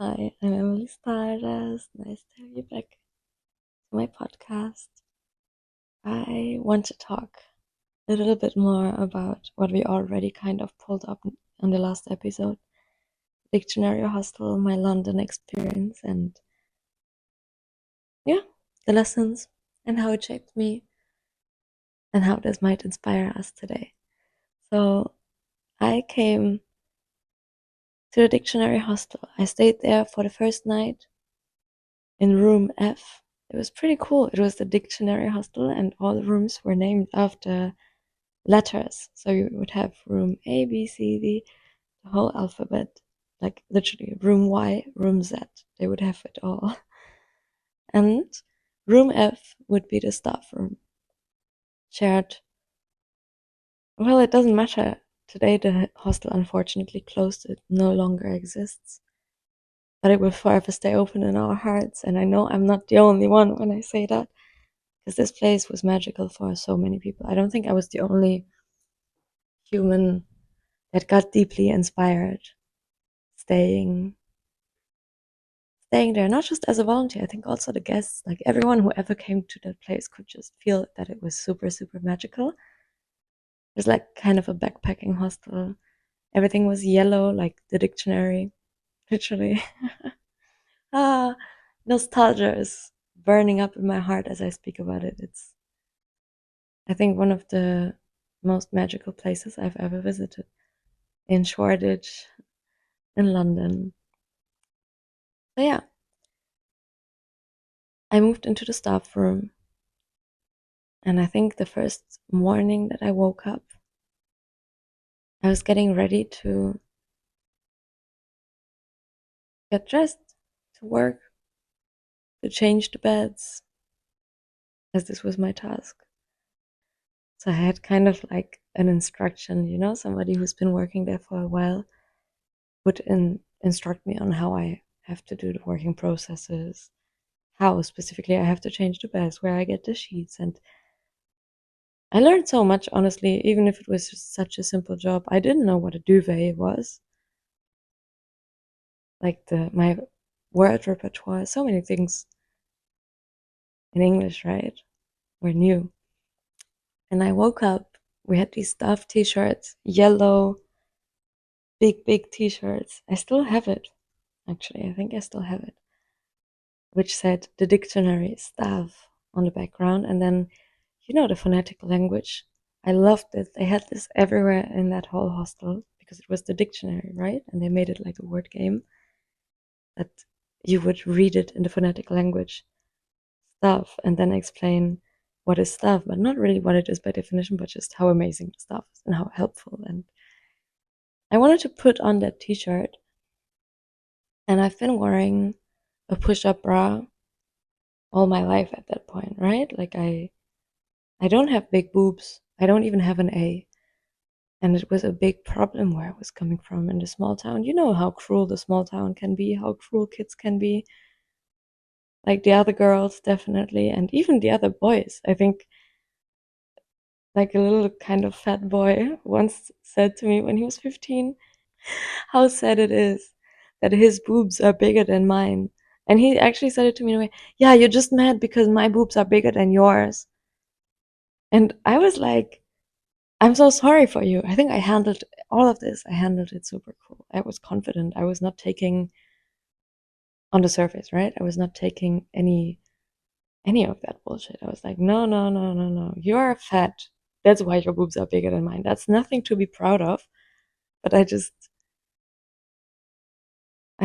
Hi, I'm Emely Stardust. Nice to have you back to my podcast. I want to talk a little bit more about what we already kind of pulled up on the last episode, Dictionary Hostel, my London experience, and yeah, the lessons and how it shaped me and how this might inspire us today. So I came to the Dictionary Hostel. I stayed there for the first night in room F. It was pretty cool. It was the Dictionary Hostel, and all the rooms were named after letters. So you would have room A, B, C, D, the whole alphabet, like literally room Y, room Z. They would have it all. And room F would be the staff room. Shared. Well, it doesn't matter. Today the hostel unfortunately closed. It no longer exists. But it will forever stay open in our hearts. And I know I'm not the only one when I say that. Because this place was magical for so many people. I don't think I was the only human that got deeply inspired staying there, not just as a volunteer. I think also the guests, like everyone who ever came to that place, could just feel that it was super, super magical. It was like kind of a backpacking hostel. Everything was yellow, like the dictionary, literally. ah, Nostalgia is burning up in my heart as I speak about it. It's, I think, one of the most magical places I've ever visited in Shoreditch, in London. So yeah, I moved into the staff room, and I think the first morning that I woke up, I was getting ready to get dressed, to work, to change the beds, as this was my task. So I had kind of like an instruction, somebody who's been working there for a while would instruct me on how I have to do the working processes, how specifically I have to change the beds, where I get the sheets. And I learned so much, honestly, even if it was just such a simple job. I didn't know what a duvet was. Like my word repertoire, so many things in English, right, were new. And I woke up, we had these stuffed t-shirts, yellow, big t-shirts. I still have it, actually. I think I still have it. Which said the dictionary staff on the background. And then, the phonetic language. I loved it. They had this everywhere in that whole hostel because it was the dictionary, right? And they made it like a word game that you would read it in the phonetic language stuff and then explain what is stuff, but not really what it is by definition, but just how amazing the stuff is and how helpful. And I wanted to put on that t-shirt, and I've been wearing a push-up bra all my life at that point, right? Like I don't have big boobs. I don't even have an A. And it was a big problem where I was coming from in the small town. You know how cruel the small town can be, how cruel kids can be. Like the other girls, definitely, and even the other boys. I think like a little kind of fat boy once said to me when he was 15 how sad it is that his boobs are bigger than mine. And he actually said it to me in a way, yeah, you're just mad because my boobs are bigger than yours. And I was like, I'm so sorry for you. I think I handled all of this. I handled it super cool. I was confident. I was not taking on the surface, right? I was not taking any of that bullshit. I was like, no, no, no, no, no. You're fat. That's why your boobs are bigger than mine. That's nothing to be proud of. But I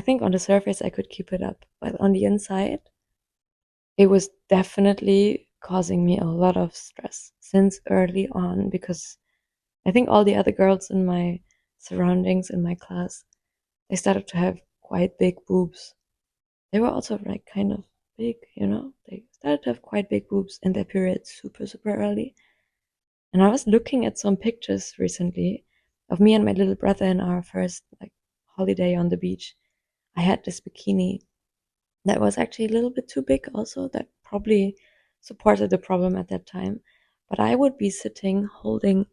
think on the surface I could keep it up. But on the inside, it was definitely causing me a lot of stress since early on because I think all the other girls in my surroundings in my class, they started to have quite big boobs. They were also like kind of big, They started to have quite big boobs in their period super, super early. And I was looking at some pictures recently of me and my little brother in our first like holiday on the beach. I had this bikini that was actually a little bit too big also, that probably supported the problem at that time. But I would be sitting holding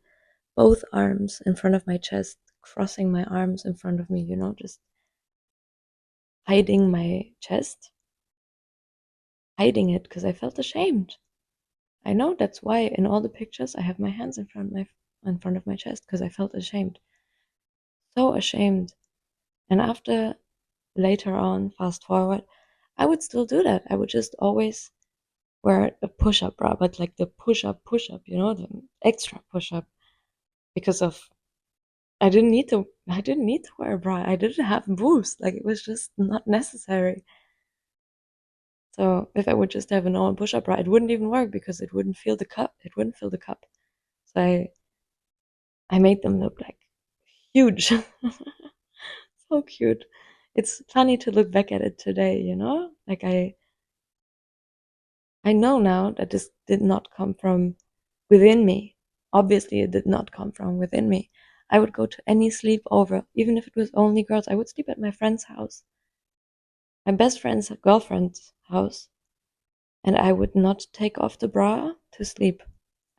both arms in front of my chest, crossing my arms in front of me, just hiding my chest, hiding it because I felt ashamed. I know that's why in all the pictures I have my hands in front of my chest because I felt ashamed. So ashamed. And after later on, fast forward, I would still do that. I would just always wear a push-up bra, but like the push-up, the extra push-up because of I didn't need to wear a bra. I didn't have boobs. Like it was just not necessary. So if I would just have a normal push-up bra, it wouldn't even work because it wouldn't fill the cup. It wouldn't fill the cup. So I made them look like huge. So cute. It's funny to look back at it today, Like I know now that this did not come from within me. Obviously it did not come from within me. I would go to any sleepover, even if it was only girls. I would sleep at my friend's house, my best friend's girlfriend's house, and I would not take off the bra to sleep.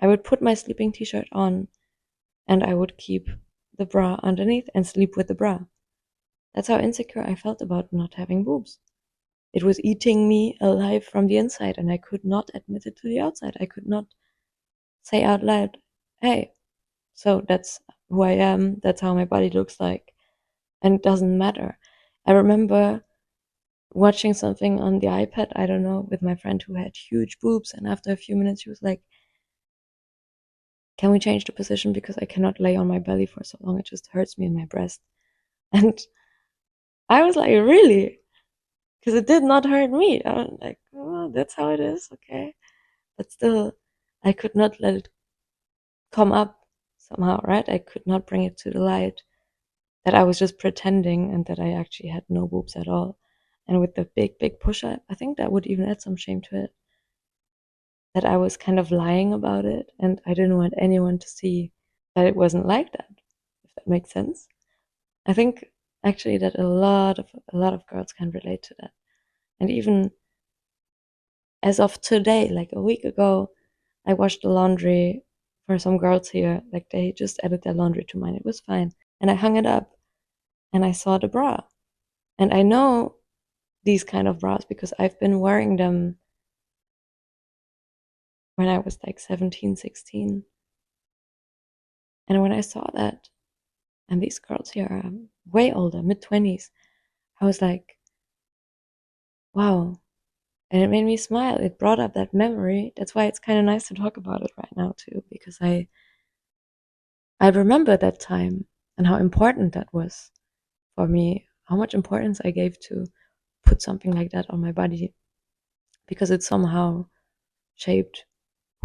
I would put my sleeping t-shirt on and I would keep the bra underneath and sleep with the bra. That's how insecure I felt about not having boobs. It was eating me alive from the inside, and I could not admit it to the outside. I could not say out loud, hey, so that's who I am, that's how my body looks like, and it doesn't matter. I remember watching something on the iPad, I don't know, with my friend who had huge boobs, and after a few minutes, she was like, can we change the position because I cannot lay on my belly for so long, it just hurts me in my breast. And I was like, really? Because it did not hurt me. I was like, oh, that's how it is, okay. But still, I could not let it come up somehow, right? I could not bring it to the light that I was just pretending and that I actually had no boobs at all. And with the big, big push up, I think that would even add some shame to it. That I was kind of lying about it and I didn't want anyone to see that it wasn't like that, if that makes sense. I think actually that a lot of girls can relate to that. And even as of today, like a week ago, I washed the laundry for some girls here. Like they just added their laundry to mine. It was fine. And I hung it up and I saw the bra. And I know these kind of bras because I've been wearing them when I was like 17, 16. And when I saw that, and these girls here are way older, mid 20s, I was like, wow. And it made me smile. It brought up that memory. That's why it's kind of nice to talk about it right now, too, because I remember that time and how important that was for me, how much importance I gave to put something like that on my body because it somehow shaped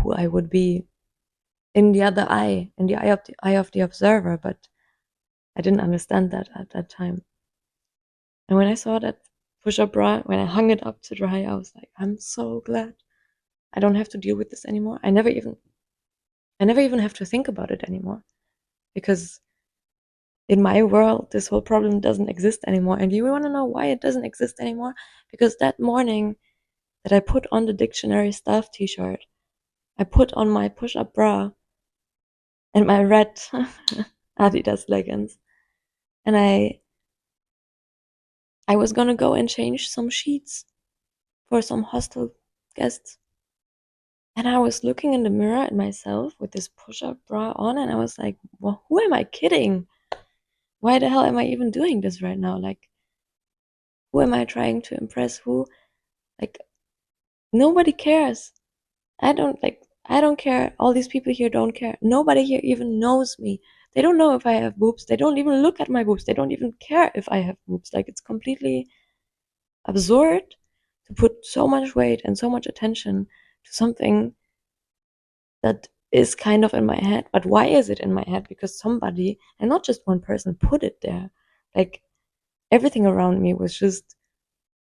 who I would be in the other eye, in the eye of the observer, but I didn't understand that at that time. And when I saw that push-up bra, when I hung it up to dry, I was like, I'm so glad I don't have to deal with this anymore. I never even have to think about it anymore because in my world, this whole problem doesn't exist anymore. And you want to know why it doesn't exist anymore? Because that morning that I put on the dictionary staff t-shirt, I put on my push-up bra and my red Adidas leggings, and I was gonna go and change some sheets for some hostel guests. And I was looking in the mirror at myself with this push-up bra on, and I was like, well, who am I kidding? Why the hell am I even doing this right now? Like, who am I trying to impress? Who? Like, nobody cares. I don't care. All these people here don't care. Nobody here even knows me. They don't know if I have boobs. They don't even look at my boobs. They don't even care if I have boobs. Like, it's completely absurd to put so much weight and so much attention to something that is kind of in my head. But why is it in my head? Because somebody, and not just one person, put it there. Like everything around me was just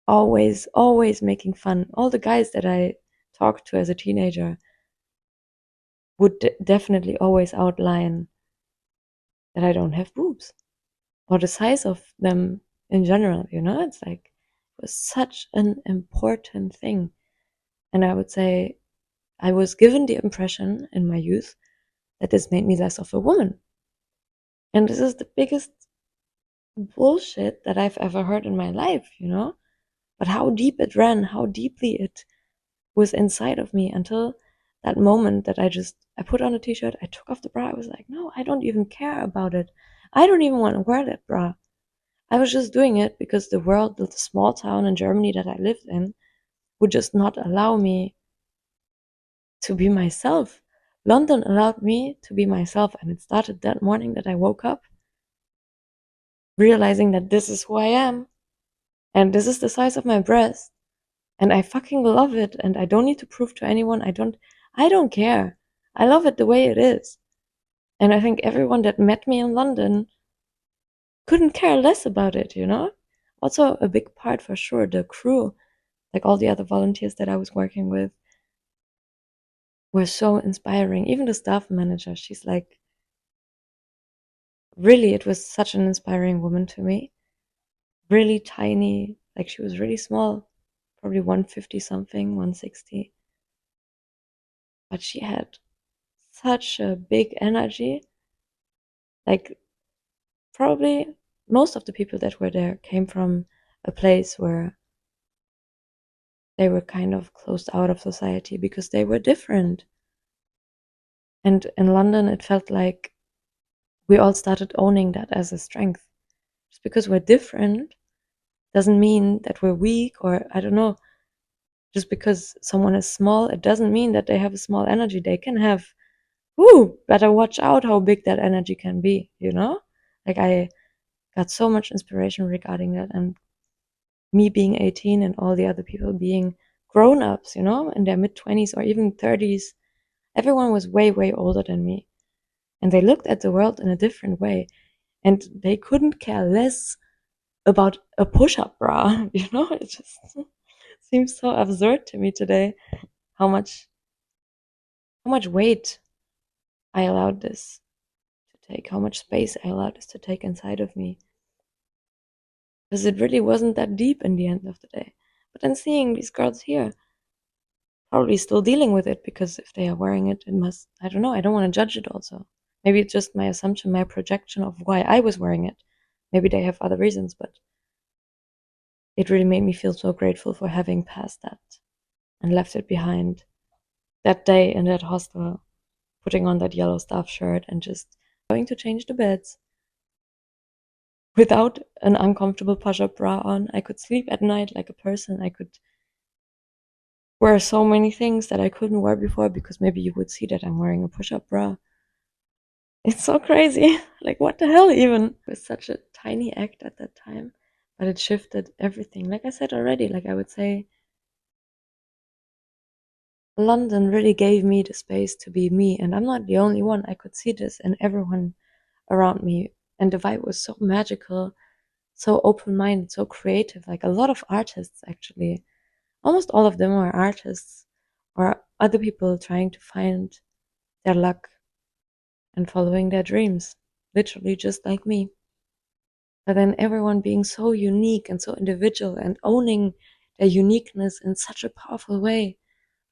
always, always making fun. All the guys that I talked to as a teenager would definitely always outline that I don't have boobs or the size of them in general. It's like it was such an important thing. And I would say I was given the impression in my youth that this made me less of a woman. And this is the biggest bullshit that I've ever heard in my life, you know? But how deep it ran, how deeply it was inside of me until that moment that I put on a t-shirt, I took off the bra, I was like, no, I don't even care about it. I don't even want to wear that bra. I was just doing it because the world, the small town in Germany that I lived in, would just not allow me to be myself. London allowed me to be myself, and it started that morning that I woke up realizing that this is who I am, and this is the size of my breast, and I fucking love it, and I don't need to prove to anyone. I don't care. I love it the way it is. And I think everyone that met me in London couldn't care less about it, you know? Also, a big part for sure, the crew, like all the other volunteers that I was working with, were so inspiring. Even the staff manager, she's like, really, it was such an inspiring woman to me. Really tiny, like she was really small, probably 150 something, 160. But she had such a big energy. Like, probably most of the people that were there came from a place where they were kind of closed out of society because they were different. And in London, it felt like we all started owning that as a strength. Just because we're different doesn't mean that we're weak, or I don't know. Just because someone is small, it doesn't mean that they have a small energy. They can have, ooh, better watch out how big that energy can be, you know? Like, I got so much inspiration regarding that. And me being 18 and all the other people being grown ups, you know, in their mid 20s or even 30s, everyone was way, way older than me. And they looked at the world in a different way. And they couldn't care less about a push up bra, you know? It just seems so absurd to me today how much weight I allowed this to take, how much space I allowed this to take inside of me. Because it really wasn't that deep in the end of the day. But then seeing these girls here, probably still dealing with it, because if they are wearing it, it must, I don't know, I don't want to judge it also. Maybe it's just my assumption, my projection of why I was wearing it. Maybe they have other reasons, but it really made me feel so grateful for having passed that and left it behind that day in that hostel, putting on that yellow staff shirt and just going to change the beds without an uncomfortable push-up bra on. I could sleep at night like a person. I could wear so many things that I couldn't wear before because maybe you would see that I'm wearing a push-up bra. It's so crazy. Like, what the hell even? It was such a tiny act at that time, but it shifted everything. Like I said already, like I would say, London really gave me the space to be me, and I'm not the only one. I could see this in everyone around me, and the vibe was so magical, so open-minded, so creative. Like a lot of artists, actually, almost all of them are artists or other people trying to find their luck and following their dreams, literally just like me. But then everyone being so unique and so individual and owning their uniqueness in such a powerful way.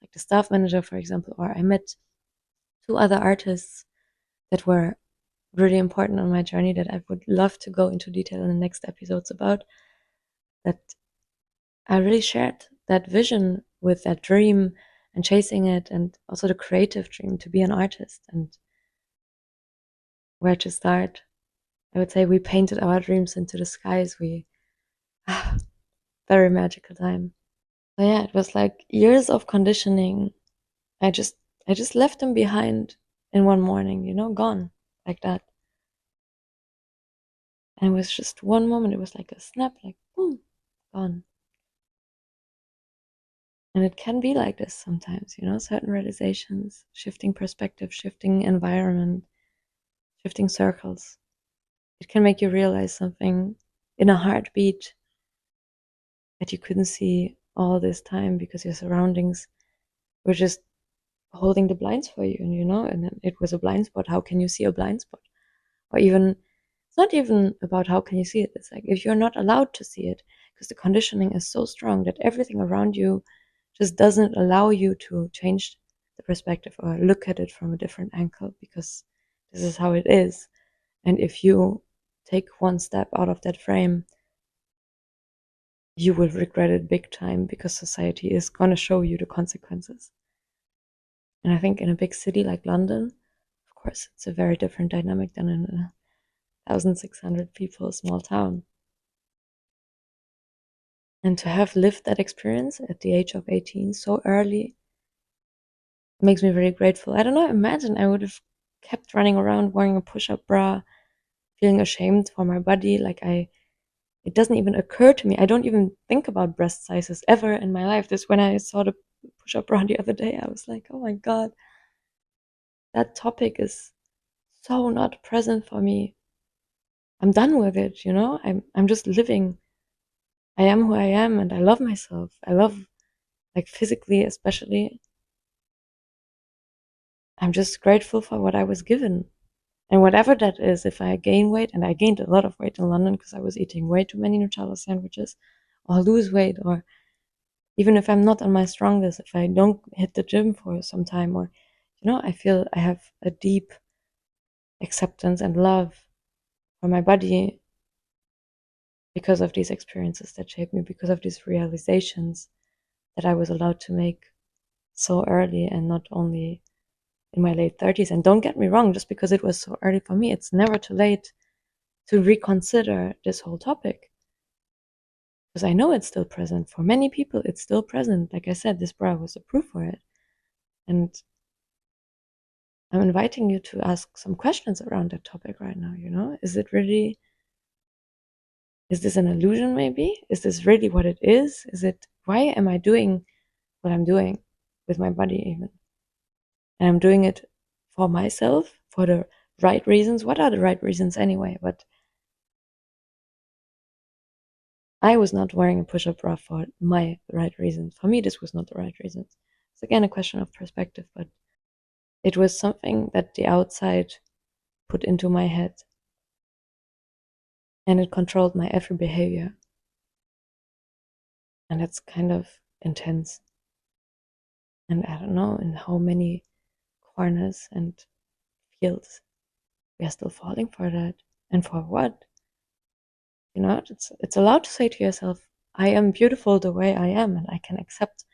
Like the staff manager, for example, or I met two other artists that were really important on my journey that I would love to go into detail in the next episodes about, that I really shared that vision with that dream and chasing it, and also the creative dream to be an artist and where to start. I would say we painted our dreams into the skies. We very magical time. So yeah, it was like years of conditioning. I just left them behind in one morning, you know, gone like that. And it was just one moment. It was like a snap, like boom, gone. And it can be like this sometimes, you know, certain realizations, shifting perspective, shifting environment, shifting circles. It can make you realize something in a heartbeat that you couldn't see all this time because your surroundings were just holding the blinds for you, and you know, and then it was a blind spot. How can you see a blind spot? Or even, it's not even about how can you see it. It's like if you're not allowed to see it because the conditioning is so strong that everything around you just doesn't allow you to change the perspective or look at it from a different angle because this is how it is. And if you take one step out of that frame, you will regret it big time, because society is going to show you the consequences. And I think in a big city like London, of course, it's a very different dynamic than in a 1,600 people small town. And to have lived that experience at the age of 18 so early makes me very grateful. I don't know, imagine I would have kept running around wearing a push-up bra, feeling ashamed for my body. It doesn't even occur to me. I don't even think about breast sizes ever in my life. This, when I saw the push-up bra the other day, I was like, oh my God, that topic is so not present for me. I'm done with it, I'm just living. I am who I am, and I love myself. I love, like, physically especially. I'm just grateful for what I was given. And whatever that is, if I gain weight, and I gained a lot of weight in London because I was eating way too many Nutella sandwiches, or lose weight, or even if I'm not on my strongest, if I don't hit the gym for some time, or, I feel I have a deep acceptance and love for my body because of these experiences that shaped me, because of these realizations that I was allowed to make so early, and not only in my late 30s. And don't get me wrong, just because it was so early for me, it's never too late to reconsider this whole topic. Because I know it's still present. For many people, it's still present. Like I said, this bra was a proof for it. And I'm inviting you to ask some questions around that topic right now, Is it really, is this an illusion maybe? Is this really what it is? Why am I doing what I'm doing with my body even? And I'm doing it for myself, for the right reasons. What are the right reasons anyway? But I was not wearing a push-up bra for my right reasons. For me, this was not the right reasons. It's again a question of perspective, but it was something that the outside put into my head, and it controlled my every behavior. And it's kind of intense. And I don't know in how many corners and fields we are still falling for that. And for what? It's allowed to say to yourself, I am beautiful the way I am, and I can accept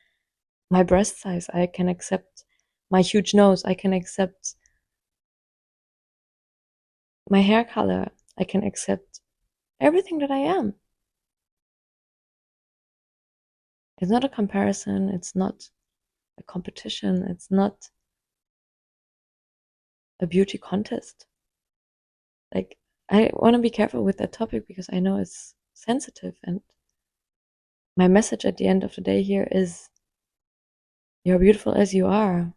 my breast size, I can accept my huge nose, I can accept my hair color, I can accept everything that I am. It's not a comparison, it's not a competition, it's not a beauty contest. Like, I want to be careful with that topic because I know it's sensitive, and my message at the end of the day here is, you're beautiful as you are,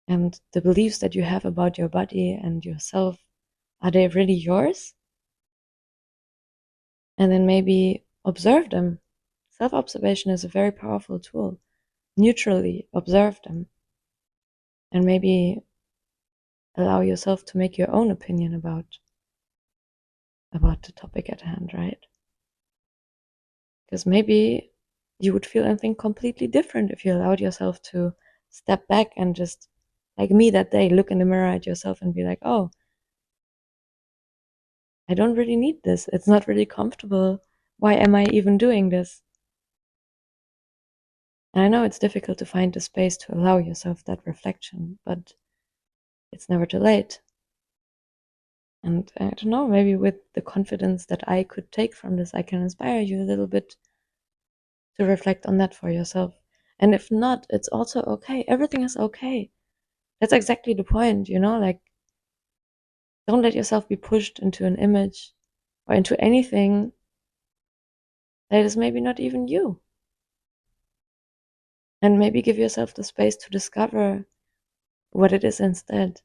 and the beliefs that you have about your body and yourself, are they really yours? And then maybe observe them. Self-observation is a very powerful tool. Neutrally observe them, and maybe allow yourself to make your own opinion about the topic at hand, right? Because maybe you would feel and think completely different if you allowed yourself to step back and just, like me that day, look in the mirror at yourself and be like, oh, I don't really need this. It's not really comfortable. Why am I even doing this? And I know it's difficult to find the space to allow yourself that reflection, but it's never too late. And I don't know, maybe with the confidence that I could take from this, I can inspire you a little bit to reflect on that for yourself. And if not, it's also okay. Everything is okay. That's exactly the point, Like, don't let yourself be pushed into an image or into anything that is maybe not even you. And maybe give yourself the space to discover what it is instead.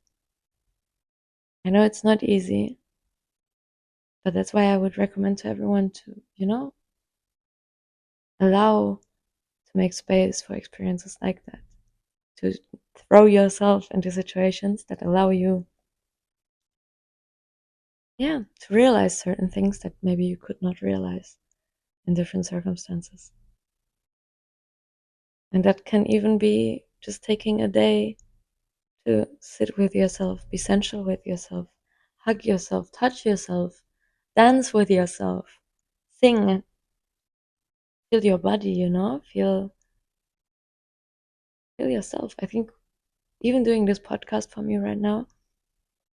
I know it's not easy, but that's why I would recommend to everyone to, allow, to make space for experiences like that, to throw yourself into situations that allow you, to realize certain things that maybe you could not realize in different circumstances. And that can even be just taking a day to sit with yourself, be sensual with yourself, hug yourself, touch yourself, dance with yourself, sing, feel your body, feel yourself. I think even doing this podcast for me right now,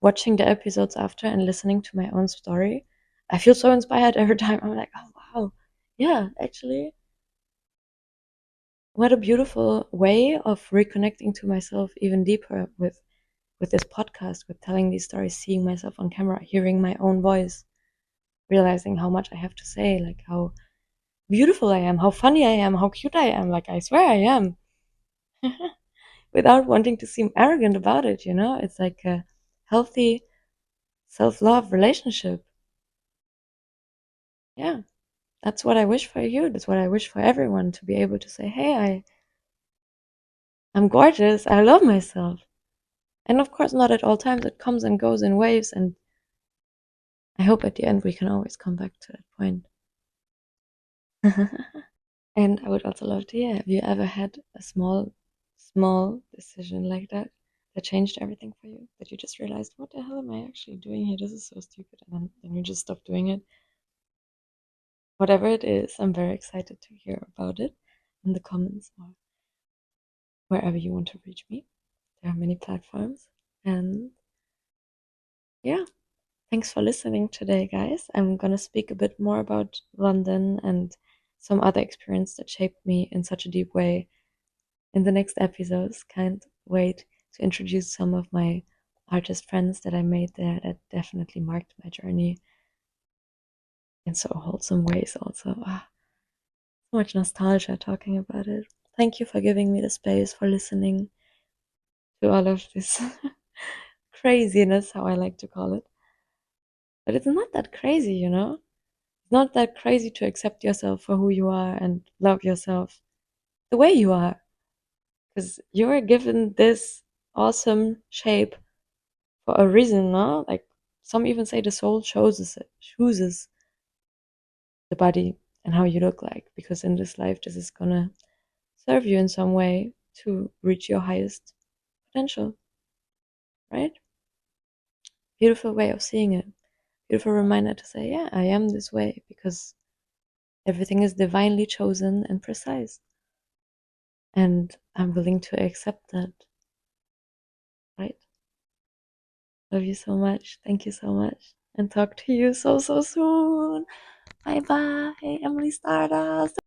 watching the episodes after and listening to my own story, I feel so inspired every time. I'm like, oh wow, yeah, actually, what a beautiful way of reconnecting to myself even deeper with this podcast, with telling these stories, seeing myself on camera, hearing my own voice, realizing how much I have to say, like how beautiful I am, how funny I am, how cute I am. Like I swear I am. Without wanting to seem arrogant about it, It's like a healthy self-love relationship. Yeah. That's what I wish for you. That's what I wish for everyone, to be able to say, hey, I'm gorgeous. I love myself. And of course, not at all times. It comes and goes in waves. And I hope at the end we can always come back to that point. And I would also love to hear, have you ever had a small decision like that changed everything for you? That you just realized, what the hell am I actually doing here? This is so stupid. And then you just stop doing it. Whatever it is, I'm very excited to hear about it in the comments or wherever you want to reach me. There are many platforms. And yeah, thanks for listening today, guys. I'm gonna speak a bit more about London and some other experience that shaped me in such a deep way in the next episodes. Can't wait to introduce some of my artist friends that I made there that definitely marked my journey in so wholesome ways also. So much nostalgia talking about it. Thank you for giving me the space, for listening to all of this craziness, how I like to call it. But it's not that crazy, It's not that crazy to accept yourself for who you are and love yourself the way you are. Because you're given this awesome shape for a reason, no? Like some even say the soul chooses the body and how you look like. Because in this life, this is gonna serve you in some way to reach your highest potential, right? Beautiful way of seeing it. Beautiful reminder to say, yeah, I am this way because everything is divinely chosen and precise. And I'm willing to accept that, right? Love you so much. Thank you so much. And talk to you so, so soon. Bye bye, Emely Stardust.